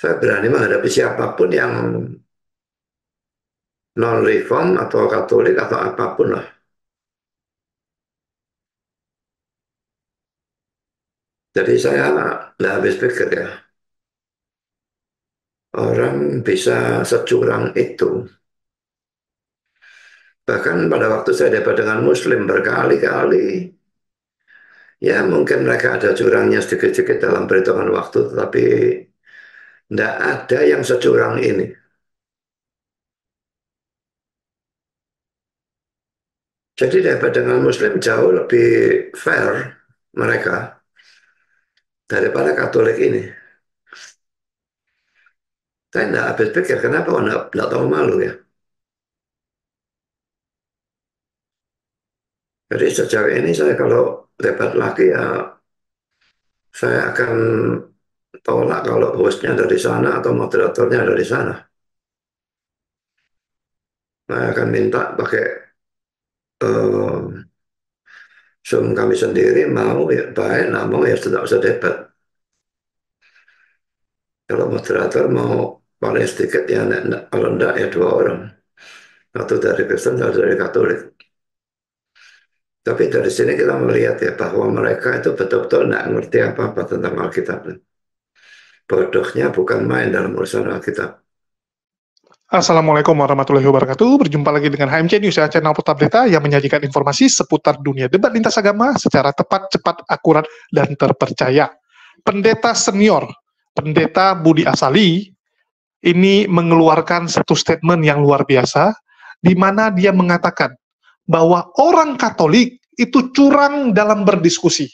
Saya berani menghadapi siapapun yang non-reform atau Katolik atau apapun lah. Jadi saya nggak habis pikir ya. Orang bisa securang itu. Bahkan pada waktu saya debat dengan Muslim berkali-kali, ya mungkin mereka ada curangnya sedikit-sedikit dalam perhitungan waktu, tetapi tidak ada yang securang ini. Jadi debat dengan Muslim jauh lebih fair mereka daripada Katolik ini. Saya tidak habis pikir, kenapa tidak tahu malu ya. Jadi sejauh ini saya kalau debat lagi ya saya akan tolak kalau hostnya dari sana atau moderatornya dari sana. Saya akan minta pakai eh, Zoom kami sendiri, mau ya baik, nah mau ya tidak usah debat. Kalau moderator mau paling sedikit ya kalau enggak ya dua orang. Satu dari Kristen, satu dari Katolik. Tapi dari sini kita melihat ya bahwa mereka itu betul-betul tidak ngerti apa-apa tentang Alkitab. Bodohnya bukan main dalam urusan Alkitab. Assalamualaikum warahmatullahi wabarakatuh. Berjumpa lagi dengan HMC News, ya, channel Putar Berita yang menyajikan informasi seputar dunia debat lintas agama secara tepat, cepat, akurat, dan terpercaya. Pendeta senior, Pendeta Budi Asali, ini mengeluarkan satu statement yang luar biasa, di mana dia mengatakan bahwa orang Katolik itu curang dalam berdiskusi.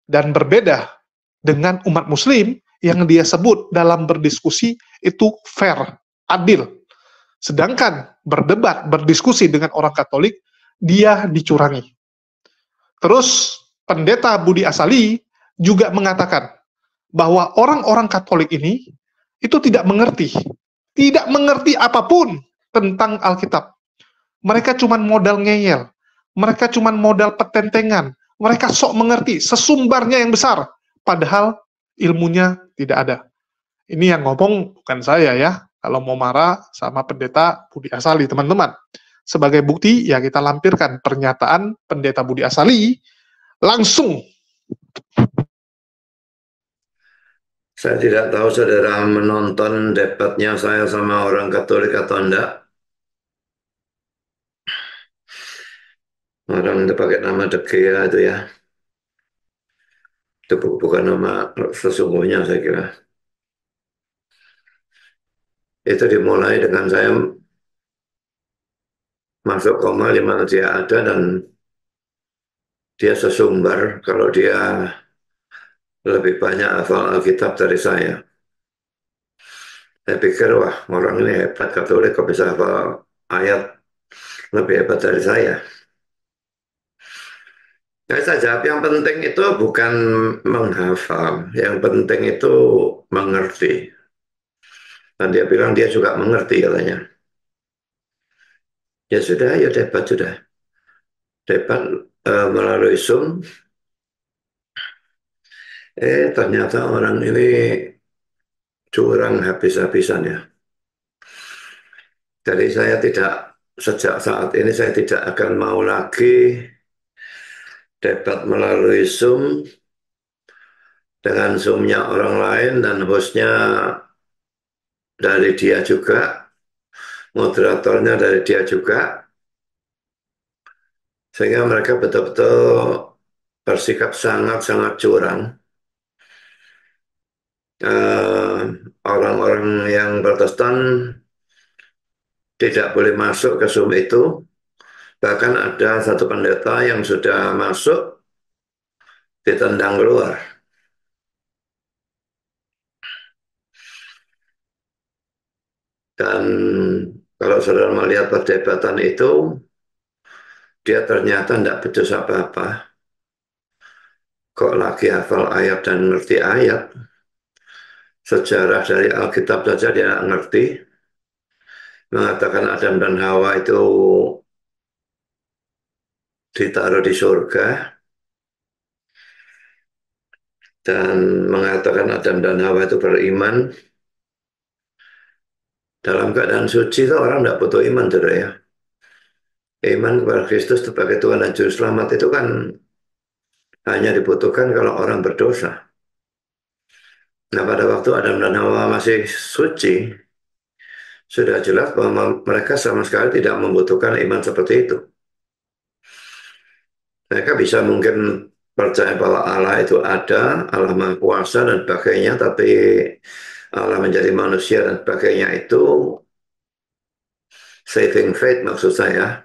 Dan berbeda dengan umat Muslim yang dia sebut dalam berdiskusi itu fair, adil. Sedangkan berdebat, berdiskusi dengan orang Katolik, dia dicurangi. Terus Pendeta Budi Asali juga mengatakan bahwa orang-orang Katolik ini itu tidak mengerti apapun tentang Alkitab. Mereka cuma modal ngeyel, mereka cuma modal petentengan, mereka sok mengerti, sesumbarnya yang besar, padahal ilmunya tidak ada. Ini yang ngomong bukan saya ya, kalau mau marah sama Pendeta Budi Asali, teman-teman. Sebagai bukti, ya kita lampirkan pernyataan Pendeta Budi Asali langsung. Saya tidak tahu saudara menonton debatnya saya sama orang Katolik atau enggak. Orang itu pakai nama De Gea itu ya. Itu bukan nama sesungguhnya saya kira. Itu dimulai dengan saya masuk koma di mana dia ada dan dia sesumbar kalau dia lebih banyak hafal Alkitab dari saya. Saya pikir, wah orang ini hebat Katolik kok bisa hafal ayat lebih hebat dari saya. Saya jawab yang penting itu bukan menghafal, yang penting itu mengerti. Dan dia bilang dia juga mengerti katanya. Ya sudah, ya debat sudah. Debat melalui Zoom. Ternyata orang ini curang habis-habisan ya. Jadi saya tidak, sejak saat ini saya tidak akan mau lagi debat melalui Zoom dengan Zoom-nya orang lain dan hostnya dari dia juga, moderatornya dari dia juga, sehingga mereka betul-betul bersikap sangat-sangat curang. Eh, Orang-orang yang Protestan tidak boleh masuk ke Zoom itu. Bahkan ada satu pendeta yang sudah masuk ditendang keluar. Dan kalau saudara melihat perdebatan itu, dia ternyata tidak becus apa-apa. Kok lagi hafal ayat dan ngerti ayat? Sejarah dari Alkitab saja dia tidak ngerti. Mengatakan Adam dan Hawa itu ditaruh di surga. dan mengatakan Adam dan Hawa itu beriman. Dalam keadaan suci itu orang tidak butuh iman, saudara ya. Iman kepada Kristus sebagai Tuhan dan Juru Selamat itu kan hanya dibutuhkan kalau orang berdosa. Nah, pada waktu Adam dan Hawa masih suci, sudah jelas bahwa mereka sama sekali tidak membutuhkan iman seperti itu. Mereka bisa mungkin percaya bahwa Allah itu ada, Allah Maha Kuasa dan sebagainya, tapi Allah menjadi manusia dan sebagainya itu saving faith maksud saya,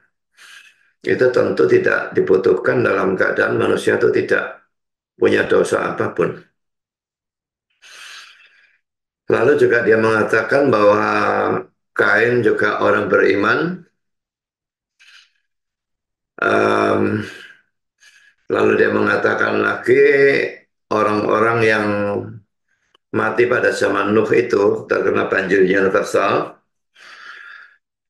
itu tentu tidak dibutuhkan dalam keadaan manusia itu tidak punya dosa apapun. Lalu juga dia mengatakan bahwa Kain juga orang beriman. Um, Lalu dia mengatakan lagi orang-orang yang mati pada zaman Nuh itu terkena banjir universal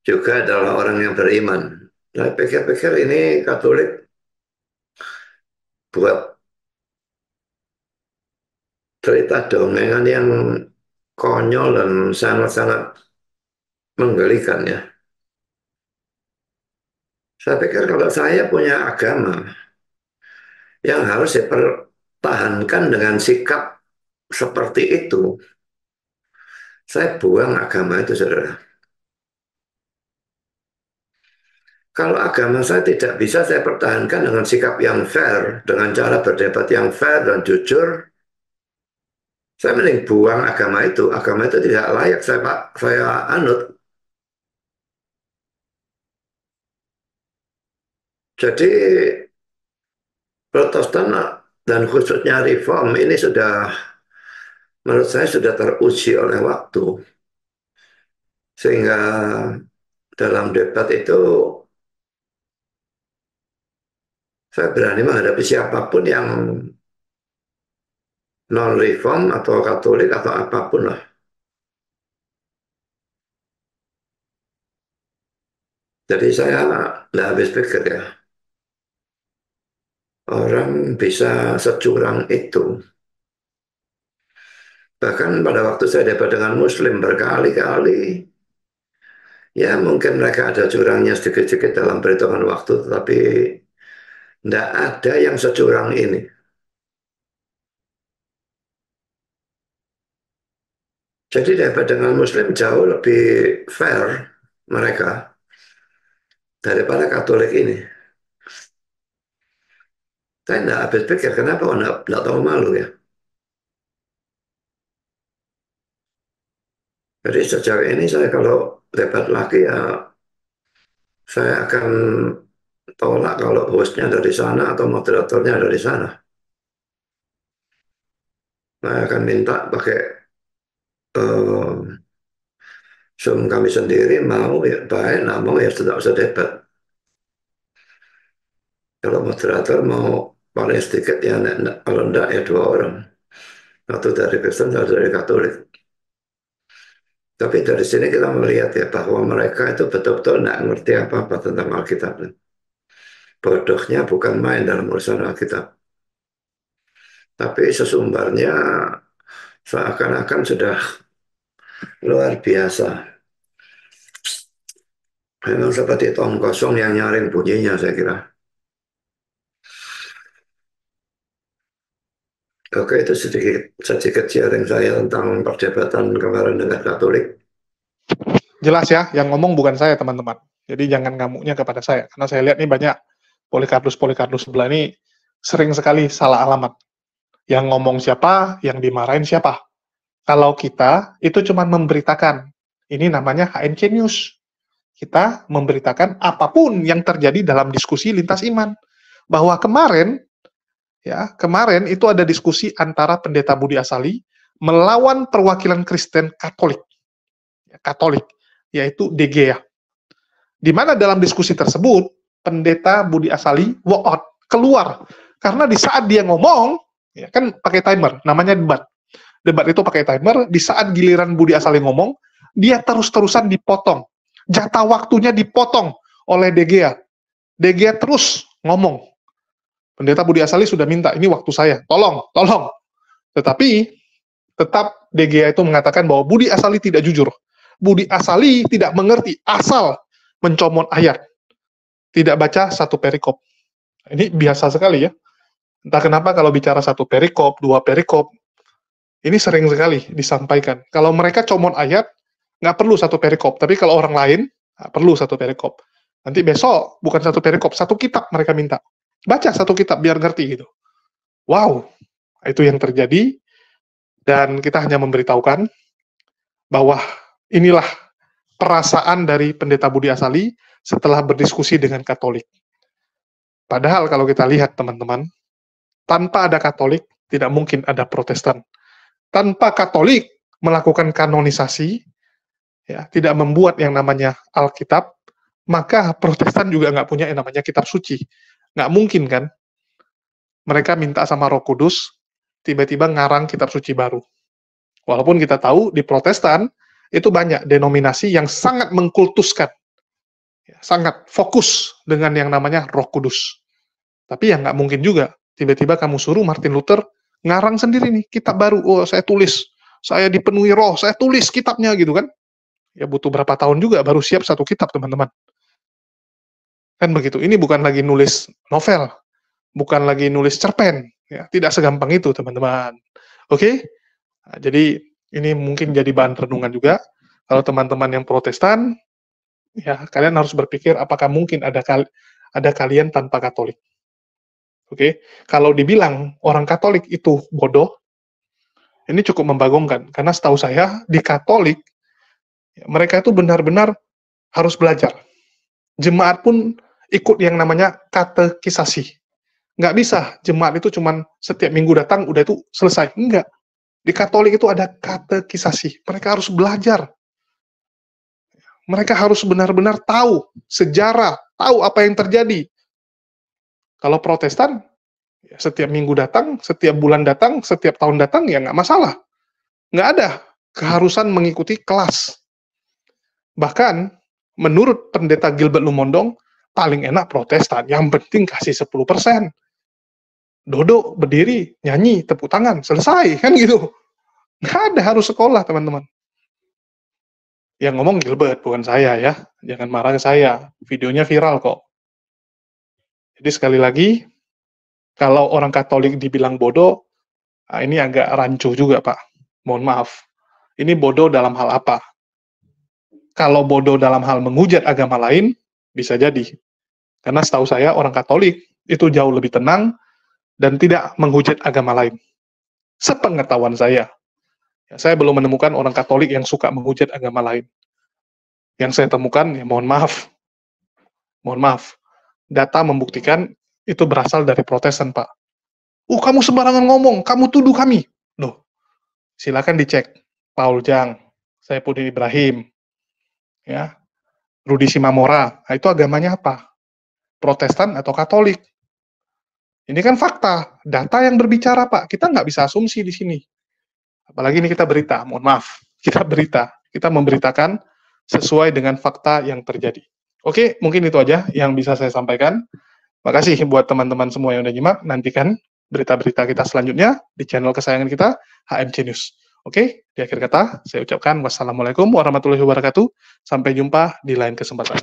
juga adalah orang yang beriman. Nah, pikir-pikir ini Katolik buat cerita dongengan yang konyol dan sangat-sangat menggelikan ya. Saya pikir kalau saya punya agama yang harus dipertahankan dengan sikap seperti itu, saya buang agama itu, saudara. Kalau agama saya tidak bisa saya pertahankan dengan sikap yang fair, dengan cara berdebat yang fair dan jujur, saya mending buang agama itu. Agama itu tidak layak saya anut. Jadi Protestan dan khususnya Reform ini sudah, menurut saya sudah teruji oleh waktu. Sehingga dalam debat itu saya berani menghadapi siapapun yang non-reform atau Katolik atau apapun lah. Jadi saya tidak habis pikir ya. Orang bisa securang itu. Bahkan pada waktu saya debat dengan Muslim berkali-kali, ya mungkin mereka ada curangnya sedikit-sedikit dalam perhitungan waktu, tetapi tidak ada yang securang ini. Jadi debat dengan Muslim jauh lebih fair mereka daripada Katolik ini. Saya tidak habis pikir, kenapa tidak tahu malu ya. Jadi sejauh ini saya kalau debat lagi ya, saya akan tolak kalau hostnya dari sana atau moderatornya dari sana. Saya akan minta pakai Zoom kami sendiri, mau ya baik, nah mau ya tidak usah debat. Kalau moderator mau paling sedikit ya, kalau enggak ya 2 orang. Satu dari Kristen, satu dari Katolik. Tapi dari sini kita melihat ya bahwa mereka itu betul-betul tidak ngerti apa-apa tentang Alkitab. Bodohnya bukan main dalam urusan Alkitab. Tapi sesumbarnya seakan-akan sudah luar biasa. Memang seperti tong kosong yang nyaring bunyinya, saya kira. Oke, itu sedikit sharing saya tentang perdebatan kemarin dengan Katolik. Jelas ya, yang ngomong bukan saya, teman-teman. Jadi jangan ngamuknya kepada saya, karena saya lihat nih banyak Polikardus sebelah ini sering sekali salah alamat. Yang ngomong siapa, yang dimarahin siapa. Kalau kita itu cuma memberitakan, ini namanya HNC News. Kita memberitakan apapun yang terjadi dalam diskusi lintas iman. Bahwa kemarin itu ada diskusi antara Pendeta Budi Asali melawan perwakilan Kristen Katolik, yaitu DGA. Di mana dalam diskusi tersebut, Pendeta Budi Asali walk out, keluar. Karena di saat dia ngomong, ya kan pakai timer, namanya debat. Debat itu pakai timer, di saat giliran Budi Asali ngomong, dia terus-terusan dipotong. Jatah waktunya dipotong oleh DGA. DGA terus ngomong. Pendeta Budi Asali sudah minta, ini waktu saya, tolong. Tetapi tetap DGA itu mengatakan bahwa Budi Asali tidak jujur. Budi Asali tidak mengerti asal mencomot ayat. Tidak baca satu perikop. Ini biasa sekali ya. Entah kenapa kalau bicara satu perikop, dua perikop, ini sering sekali disampaikan. Kalau mereka comot ayat, nggak perlu satu perikop. Tapi kalau orang lain, perlu satu perikop. Nanti besok, bukan satu perikop, satu kitab mereka minta. Baca satu kitab biar ngerti gitu. Wow, itu yang terjadi. Dan kita hanya memberitahukan bahwa inilah perasaan dari Pendeta Budi Asali setelah berdiskusi dengan Katolik. Padahal kalau kita lihat teman-teman, tanpa ada Katolik, tidak mungkin ada Protestan. Tanpa Katolik melakukan kanonisasi, ya, tidak membuat yang namanya Alkitab, maka Protestan juga nggak punya yang namanya kitab suci. Nggak mungkin kan? Mereka minta sama Roh Kudus, tiba-tiba ngarang kitab suci baru. Walaupun kita tahu di Protestan, itu banyak denominasi yang sangat mengkultuskan, sangat fokus dengan yang namanya Roh Kudus. Tapi ya nggak mungkin juga, tiba-tiba kamu suruh Martin Luther ngarang sendiri nih, kitab baru, oh saya tulis, saya dipenuhi roh, saya tulis kitabnya gitu kan. Ya butuh berapa tahun juga baru siap satu kitab teman-teman. Kan begitu, ini bukan lagi nulis novel, bukan lagi nulis cerpen, ya, tidak segampang itu teman-teman. Oke? Nah, jadi ini mungkin jadi bahan renungan juga. Kalau teman-teman yang Protestan, ya kalian harus berpikir apakah mungkin ada kalian tanpa Katolik. Oke? Kalau dibilang orang Katolik itu bodoh, ini cukup membagongkan. Karena setahu saya di Katolik mereka itu benar-benar harus belajar. Jemaat pun ikut yang namanya katekisasi. Nggak bisa jemaat itu cuman setiap minggu datang udah itu selesai. Enggak. Di Katolik itu ada katekisasi. Mereka harus belajar. Mereka harus benar-benar tahu sejarah, tahu apa yang terjadi. Kalau Protestan, ya setiap minggu datang, setiap bulan datang, setiap tahun datang, ya nggak masalah. Nggak ada keharusan mengikuti kelas. Bahkan, menurut Pendeta Gilbert Lumondong, paling enak Protestan, yang penting kasih 10%. Duduk, berdiri, nyanyi, tepuk tangan, selesai, kan gitu. Nggak ada, harus sekolah, teman-teman. Yang ngomong Gilbert, bukan saya ya. Jangan marah ke saya, videonya viral kok. Jadi sekali lagi, kalau orang Katolik dibilang bodoh, ini agak rancu juga, Pak. Mohon maaf. Ini bodoh dalam hal apa? Kalau bodoh dalam hal menghujat agama lain, bisa jadi. Karena setahu saya orang Katolik itu jauh lebih tenang dan tidak menghujat agama lain. Sepengetahuan saya. Saya belum menemukan orang Katolik yang suka menghujat agama lain. Yang saya temukan, ya mohon maaf. Mohon maaf. Data membuktikan itu berasal dari Protestan, Pak. Kamu sembarangan ngomong, kamu tuduh kami. Loh, silakan dicek. Paul Jang, Saifuddin Ibrahim, ya, Rudi Simamora, itu agamanya apa? Protestan atau Katolik? Ini kan fakta, data yang berbicara, Pak. Kita nggak bisa asumsi di sini. Apalagi ini kita berita, mohon maaf. Kita berita, kita memberitakan sesuai dengan fakta yang terjadi. Oke, mungkin itu aja yang bisa saya sampaikan. Makasih buat teman-teman semua yang udah nyimak. Nantikan berita-berita kita selanjutnya di channel kesayangan kita, HMC News. Oke, di akhir kata, saya ucapkan wassalamualaikum warahmatullahi wabarakatuh. Sampai jumpa di lain kesempatan.